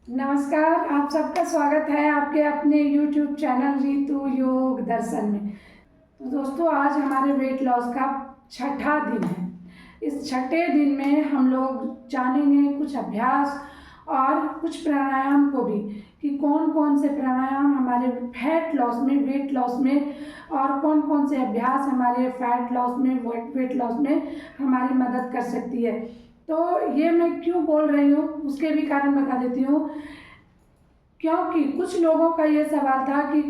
नमस्कार, आप सबका स्वागत है आपके अपने YouTube चैनल रितु योग दर्शन में। तो दोस्तों, आज हमारे वेट लॉस का छठा दिन है। इस छठे दिन में हम लोग जानेंगे कुछ अभ्यास और कुछ प्राणायाम को भी, कि कौन कौन से प्राणायाम हमारे फैट लॉस में, वेट लॉस में, और कौन कौन से अभ्यास हमारे फैट लॉस में, वेट लॉस में हमारी मदद कर सकती है। तो ये मैं क्यों बोल रही हूँ उसके भी कारण बता देती हूँ। क्योंकि कुछ लोगों का ये सवाल था कि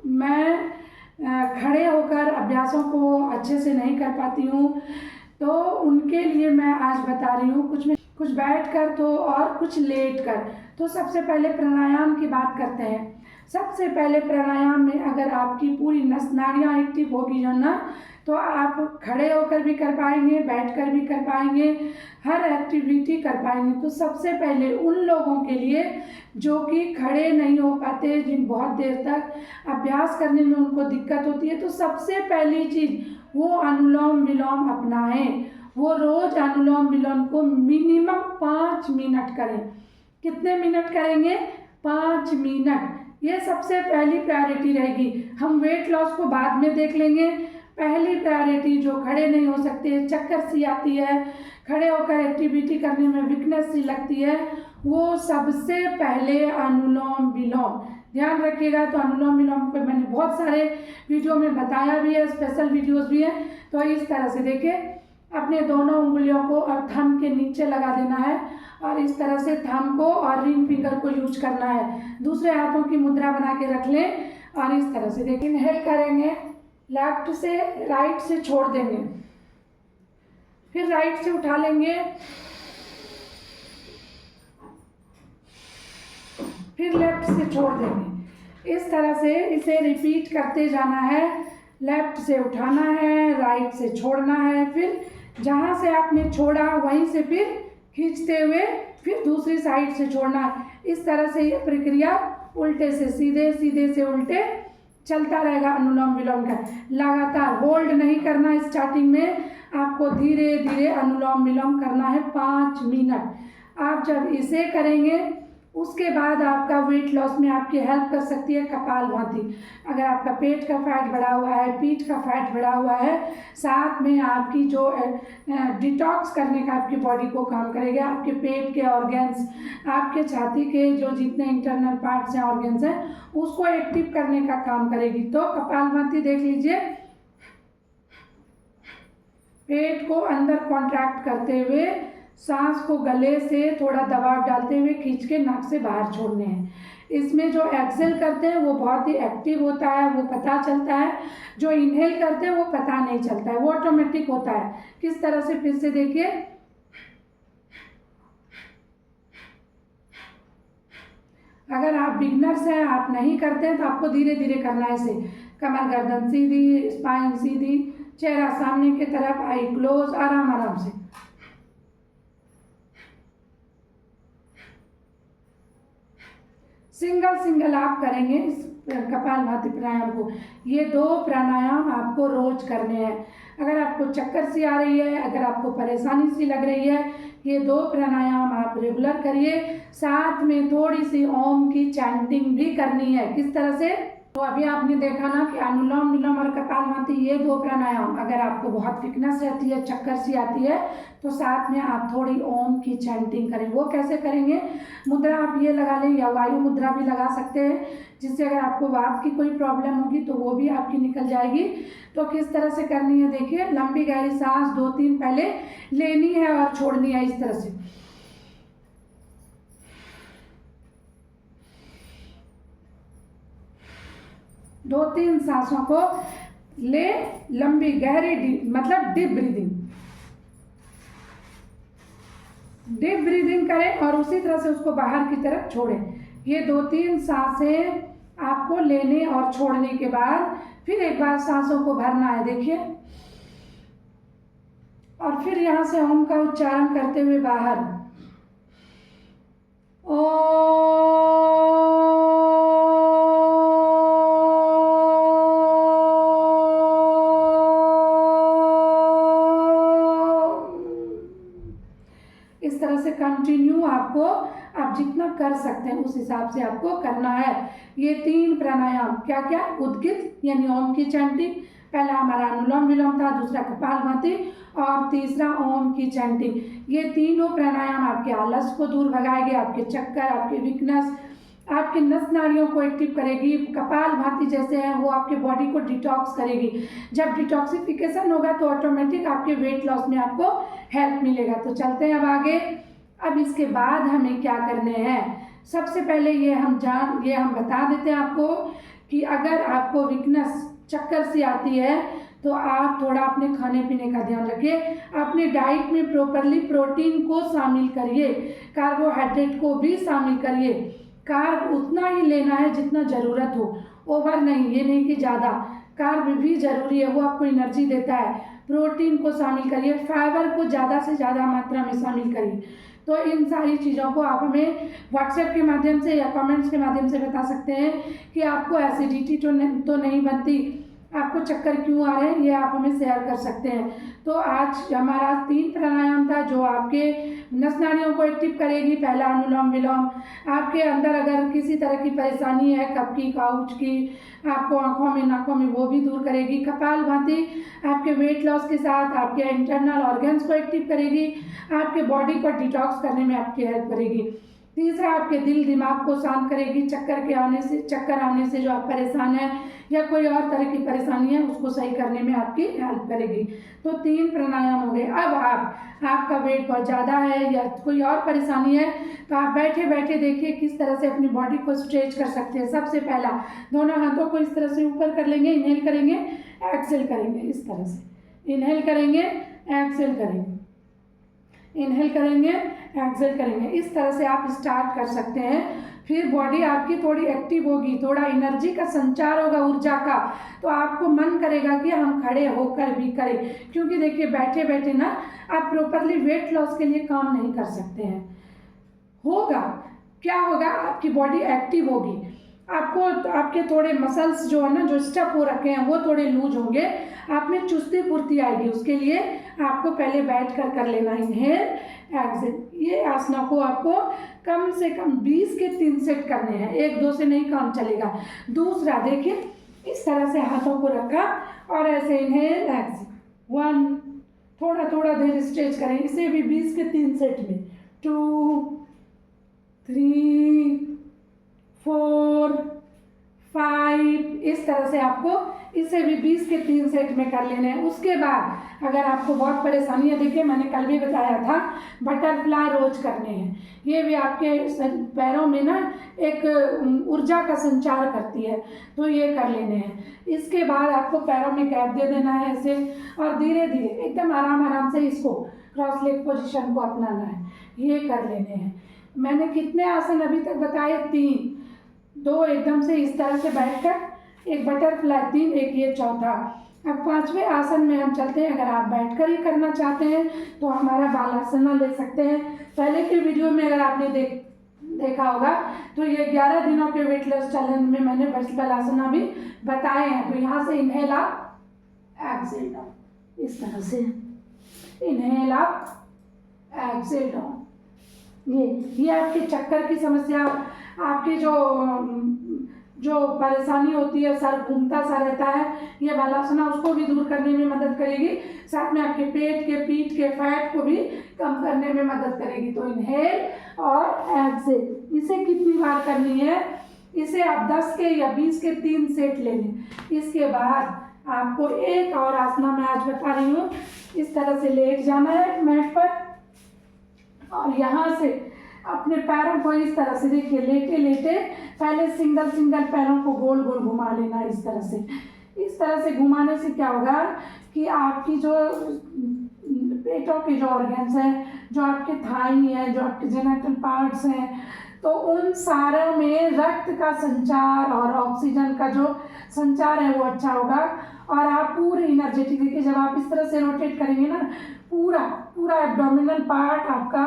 मैं खड़े होकर अभ्यासों को अच्छे से नहीं कर पाती हूँ, तो उनके लिए मैं आज बता रही हूँ, कुछ बैठ कर तो और कुछ लेट कर। तो सबसे पहले प्राणायाम की बात करते हैं। सबसे पहले प्राणायाम में अगर आपकी पूरी नस नाड़ियाँ एक्टिव होगी जो ना, तो आप खड़े होकर भी कर पाएंगे, बैठकर भी कर पाएंगे, हर एक्टिविटी कर पाएंगे। तो सबसे पहले उन लोगों के लिए जो कि खड़े नहीं हो पाते, जिन बहुत देर तक अभ्यास करने में उनको दिक्कत होती है, तो सबसे पहली चीज़ वो अनुलोम विलोम अपनाएं। वो रोज अनुलोम विलोम को मिनिमम 5 मिनट करें। कितने मिनट करेंगे? 5 मिनट। ये सबसे पहली प्रायोरिटी रहेगी। हम वेट लॉस को बाद में देख लेंगे। पहली प्रायोरिटी जो खड़े नहीं हो सकते, चक्कर सी आती है, खड़े होकर एक्टिविटी करने में वीकनेस सी लगती है, वो सबसे पहले अनुलोम विलोम। ध्यान रखिएगा। तो अनुलोम विलोम पे मैंने बहुत सारे वीडियो में बताया भी है, स्पेशल वीडियोस भी हैं। तो इस तरह से देखिए, अपने दोनों उंगलियों को और थंब के नीचे लगा देना है, और इस तरह से थंब को और रिंग फिंगर को यूज करना है। दूसरे हाथों की मुद्रा बना के रख लें और इस तरह से देखिए, इनहेल करेंगे, लेफ्ट से राइट से छोड़ देंगे, फिर राइट से उठा लेंगे, फिर लेफ्ट से छोड़ देंगे। इस तरह से इसे रिपीट करते जाना है। लेफ्ट से उठाना है, राइट से छोड़ना है, फिर जहाँ से आपने छोड़ा वहीं से फिर खींचते हुए फिर दूसरी साइड से छोड़ना है। इस तरह से ये प्रक्रिया उल्टे से सीधे, सीधे से उल्टे चलता रहेगा। अनुलोम विलोम का लगातार होल्ड नहीं करना। स्टार्टिंग में आपको धीरे धीरे अनुलोम विलोम करना है 5 मिनट। आप जब इसे करेंगे उसके बाद आपका वेट लॉस में आपकी हेल्प कर सकती है कपालभाति। अगर आपका पेट का फैट बढ़ा हुआ है, पीठ का फैट बढ़ा हुआ है, साथ में आपकी जो डिटॉक्स करने का आपकी बॉडी को काम करेगा। आपके पेट के ऑर्गन्स, आपके छाती के जो जितने इंटरनल पार्ट्स हैं, ऑर्गन्स हैं, उसको एक्टिव करने का काम करेगी। तो कपालभाति देख लीजिए, पेट को अंदर कॉन्ट्रैक्ट करते हुए सांस को गले से थोड़ा दबाव डालते हुए खींच के नाक से बाहर छोड़ने हैं। इसमें जो एक्सेल करते हैं वो बहुत ही एक्टिव होता है, वो पता चलता है। जो इनहेल करते हैं वो पता नहीं चलता है, वो ऑटोमेटिक होता है। किस तरह से, फिर से देखिए, अगर आप बिगनर्स हैं, आप नहीं करते हैं, तो आपको धीरे धीरे करना है। इसे कमर गर्दन सीधी, स्पाइन सीधी, चेहरा सामने की तरफ, आई क्लोज, आराम आराम से। सिंगल सिंगल आप करेंगे इस कपालभाति प्राणायाम को। ये 2 प्राणायाम आपको रोज करने हैं। अगर आपको चक्कर सी आ रही है, अगर आपको परेशानी सी लग रही है, ये 2 प्राणायाम आप रेगुलर करिए। साथ में थोड़ी सी ओम की चैंटिंग भी करनी है। किस तरह से? तो अभी आपने देखा ना कि अनुलोम विलोम और कपालभाति, ये 2 प्राणायाम, अगर आपको बहुत वीकनेस रहती है, चक्कर सी आती है, तो साथ में आप थोड़ी ओम की चैंटिंग करें। वो कैसे करेंगे? मुद्रा आप ये लगा लें, या वायु मुद्रा भी लगा सकते हैं, जिससे अगर आपको वात की कोई प्रॉब्लम होगी तो वो भी आपकी निकल जाएगी। तो किस तरह से करनी है देखिए, लंबी गहरी सांस 2-3 पहले लेनी है और छोड़नी है। इस तरह से 2-3 सांसों को ले, लंबी गहरी मतलब डीप ब्रीदिंग करें और उसी तरह से उसको बाहर की तरफ छोड़ें। ये 2-3 सांसें आपको लेने और छोड़ने के बाद फिर एक बार सांसों को भरना है, देखिए, और फिर यहाँ से ओम का उच्चारण करते हुए बाहर, ओ, इस तरह से कंटिन्यू आपको आप जितना कर सकते हैं उस हिसाब से आपको करना है। ये 3 प्राणायाम क्या क्या, उद्गित यानी ओम की चैंटिंग, पहला हमारा अनुलोम विलोम था, दूसरा कपालभाति और तीसरा ओम की चैंटिंग। ये तीनों प्राणायाम आपके आलस को दूर भगाएंगे, आपके चक्कर, आपके वीकनेस, आपके नस नाड़ियों को एक्टिव करेगी। कपालभाति जैसे है वो आपके बॉडी को डिटॉक्स करेगी। जब डिटॉक्सिफिकेशन होगा तो ऑटोमेटिक आपके वेट लॉस में आपको हेल्प मिलेगा। तो चलते हैं अब आगे। अब इसके बाद हमें क्या करने हैं, सबसे पहले ये हम बता देते हैं आपको कि अगर आपको वीकनेस, चक्कर से आती है तो आप थोड़ा अपने खाने पीने का ध्यान रखिए। अपने डाइट में प्रॉपरली प्रोटीन को शामिल करिए, कार्बोहाइड्रेट को भी शामिल करिए। कार्ब उतना ही लेना है जितना ज़रूरत हो, ओवर नहीं, ये नहीं कि ज़्यादा। कार्ब भी ज़रूरी है, वो आपको एनर्जी देता है। प्रोटीन को शामिल करिए, फाइबर को ज़्यादा से ज़्यादा मात्रा में शामिल करिए। तो इन सारी चीज़ों को आप हमें व्हाट्सएप के माध्यम से या कमेंट्स के माध्यम से बता सकते हैं कि आपको एसिडिटी तो नहीं बनती, आपको चक्कर क्यों आ रहे हैं, ये आप हमें शेयर कर सकते हैं। तो आज हमारा 3 प्राणायाम था जो आपके नस नाड़ियों को एक्टिव करेगी। पहला अनुलोम विलोम, आपके अंदर अगर किसी तरह की परेशानी है, कफ की, काउच की, आपको आँखों में, नाकों में, वो भी दूर करेगी। कपालभाति आपके वेट लॉस के साथ आपके इंटरनल ऑर्गन्स को एक्टिव करेगी, आपके बॉडी को डिटॉक्स करने में आपकी हेल्प करेगी। तीसरा आपके दिल दिमाग को शांत करेगी। चक्कर आने से जो आप परेशान हैं या कोई और तरह की परेशानी है उसको सही करने में आपकी हेल्प करेगी। तो 3 प्राणायाम हो गए। अब आपका वेट बहुत ज़्यादा है या कोई और परेशानी है तो आप बैठे बैठे देखिए किस तरह से अपनी बॉडी को स्ट्रेच कर सकते हैं। सबसे पहला दोनों हाथों को इस तरह से ऊपर कर लेंगे, इनहेल करेंगे, एक्सेल करेंगे, इस तरह से इनहेल करेंगे, एक्सेल करेंगे, इनहेल करेंगे, एक्सेल करेंगे। इस तरह से आप स्टार्ट कर सकते हैं। फिर बॉडी आपकी थोड़ी एक्टिव होगी, थोड़ा एनर्जी का संचार होगा, ऊर्जा का, तो आपको मन करेगा कि हम खड़े होकर भी करें। क्योंकि देखिए बैठे बैठे ना आप प्रॉपरली वेट लॉस के लिए काम नहीं कर सकते हैं। होगा क्या होगा, आपकी बॉडी एक्टिव होगी, आपको आपके थोड़े मसल्स जो है ना, जो स्टफ हो रखे हैं वो थोड़े लूज होंगे, आप में चुस्ती फुर्ती आएगी। उसके लिए आपको पहले बैठ कर लेना, इनहेल एक्सेल। ये आसनों को आपको कम से कम 20 के 3 सेट करने हैं, 1-2 से नहीं काम चलेगा। दूसरा देखिए इस तरह से हाथों को रखा और ऐसे इनहेल एक्सेल, 1, थोड़ा थोड़ा देर स्ट्रेच करें, इसे भी 20 के 3 सेट में, 2, 3, 4, 5, इस तरह से आपको इसे भी 20 के 3 सेट में कर लेने हैं। उसके बाद अगर आपको बहुत परेशानी है, देखिए मैंने कल भी बताया था बटरफ्लाई रोज करने हैं। ये भी आपके पैरों में ना एक ऊर्जा का संचार करती है, तो ये कर लेने हैं। इसके बाद आपको पैरों में गैप दे देना है ऐसे, और धीरे धीरे एकदम आराम आराम से इसको क्रॉस लेग पोजिशन को अपनाना है, ये कर लेने हैं। मैंने कितने आसन अभी तक बताए, 3, 2 एकदम से इस तरह से बैठकर, एक बटरफ्लाई, 3, एक ये चौथा। अब 5वें आसन में हम चलते हैं। अगर आप बैठकर ही करना चाहते हैं तो हमारा बालासना ले सकते हैं। पहले के वीडियो में अगर आपने देखा होगा तो ये 11 दिनों के वेट लॉस चैलेंज में मैंने बालासना भी बताए हैं। तो यहाँ से इनहेल अप, एक्सेल डाउन, इस तरह से इनहेल अप, एक्सेल डाउन। ये आपके चक्कर की समस्या, आपकी जो परेशानी होती है, सर घूमता सा रहता है, ये बालासना उसको भी दूर करने में मदद करेगी। साथ में आपके पेट के, पीठ के फैट को भी कम करने में मदद करेगी। तो इनहेल और एक्सेल। इसे कितनी बार करनी है, इसे आप 10 के या 20 के 3 सेट ले लें। इसके बाद आपको एक और आसना मैं आज बता रही हूँ, इस तरह से लेट जाना है मैट पर और यहाँ से अपने पैरों को इस तरह से, देखिए लेटे लेटे पहले सिंगल पैरों को गोल गोल घुमा लेना। इस तरह से घुमाने से क्या होगा कि आपकी जो पेटों के जो ऑर्गन्स हैं, जो आपके थाई है, जो आपके जेनिटल पार्ट्स हैं, तो उन सारों में रक्त का संचार और ऑक्सीजन का जो संचार है वो अच्छा होगा और आप पूरे एनर्जेटिक, देखिए जब आप इस तरह से रोटेट करेंगे ना, पूरा एब्डोमिनल पार्ट आपका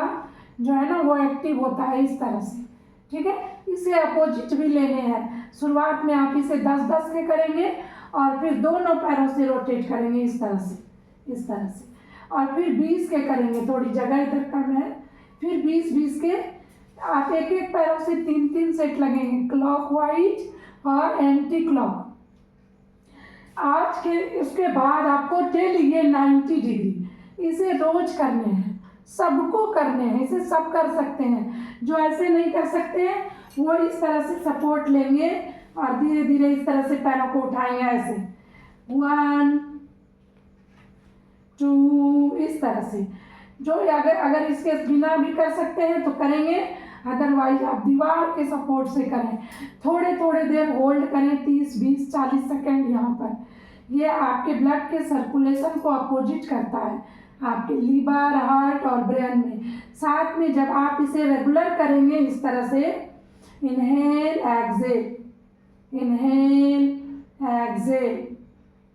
जो है ना वो एक्टिव होता है इस तरह से। ठीक है, इसे अपोजिट भी लेने हैं। शुरुआत में आप इसे 10-10 के करेंगे और फिर दोनों पैरों से रोटेट करेंगे इस तरह से और फिर 20 के करेंगे। थोड़ी जगह इधर कम है, फिर 20-20 के आप एक एक पैरों से 3-3 सेट लगेंगे, क्लॉकवाइज और एंटी क्लॉक। आज के इसके बाद आपको डेली ये 90 डिग्री इसे रोज करने हैं, सबको करने हैं, इसे सब कर सकते हैं। जो ऐसे नहीं कर सकते हैं वो इस तरह से सपोर्ट लेंगे और धीरे धीरे इस तरह से पैरों को उठाएंगे, ऐसे 1 2 इस तरह से। जो अगर इसके बिना भी कर सकते हैं तो करेंगे, अदरवाइज आप दीवार के सपोर्ट से करें। थोड़े थोड़े देर होल्ड करें, 30 20 40 सेकेंड। यहाँ पर ये आपके ब्लड के सर्कुलेशन को अपोजिट करता है, आपके लीवर, हार्ट और ब्रेन में। साथ में जब आप इसे रेगुलर करेंगे इस तरह से, inhale exhale, inhale exhale,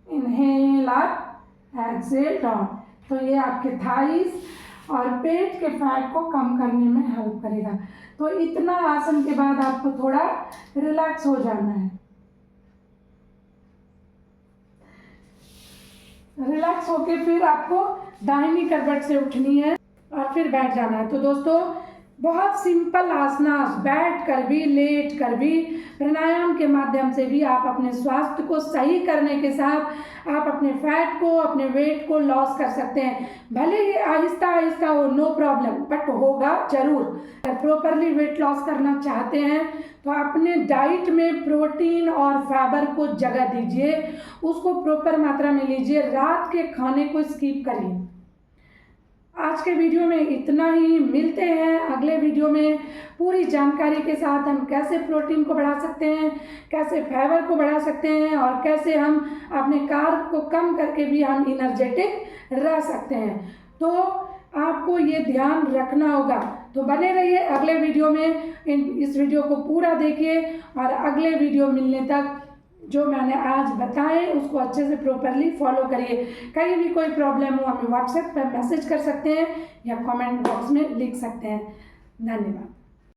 inhale up exhale down, तो ये आपके थाइस और पेट के फैट को कम करने में हेल्प करेगा। तो इतना आसन के बाद आपको थोड़ा रिलैक्स हो जाना है। रिलैक्स होके फिर आपको दाहिनी करवट से उठनी है और फिर बैठ जाना है। तो दोस्तों बहुत सिंपल आसनास, बैठ कर भी लेट कर भी प्राणायाम के माध्यम से भी आप अपने स्वास्थ्य को सही करने के साथ आप अपने फैट को, अपने वेट को लॉस कर सकते हैं। भले ही आहिस्ता आहिस्ता हो, नो प्रॉब्लम, बट होगा जरूर। अगर प्रॉपरली वेट लॉस करना चाहते हैं तो अपने डाइट में प्रोटीन और फाइबर को जगह दीजिए, उसको प्रॉपर मात्रा में लीजिए, रात के खाने को स्किप करिए। आज के वीडियो में इतना ही, मिलते हैं अगले वीडियो में पूरी जानकारी के साथ। हम कैसे प्रोटीन को बढ़ा सकते हैं, कैसे फाइबर को बढ़ा सकते हैं और कैसे हम अपने कार्ब को कम करके भी हम एनर्जेटिक रह सकते हैं। तो आपको ये ध्यान रखना होगा। तो बने रहिए अगले वीडियो में, इस वीडियो को पूरा देखिए और अगले वीडियो मिलने तक जो मैंने आज बताए उसको अच्छे से प्रॉपरली फॉलो करिए। कहीं भी कोई प्रॉब्लम हो हमें व्हाट्सएप पर मैसेज कर सकते हैं या कमेंट बॉक्स में लिख सकते हैं। धन्यवाद।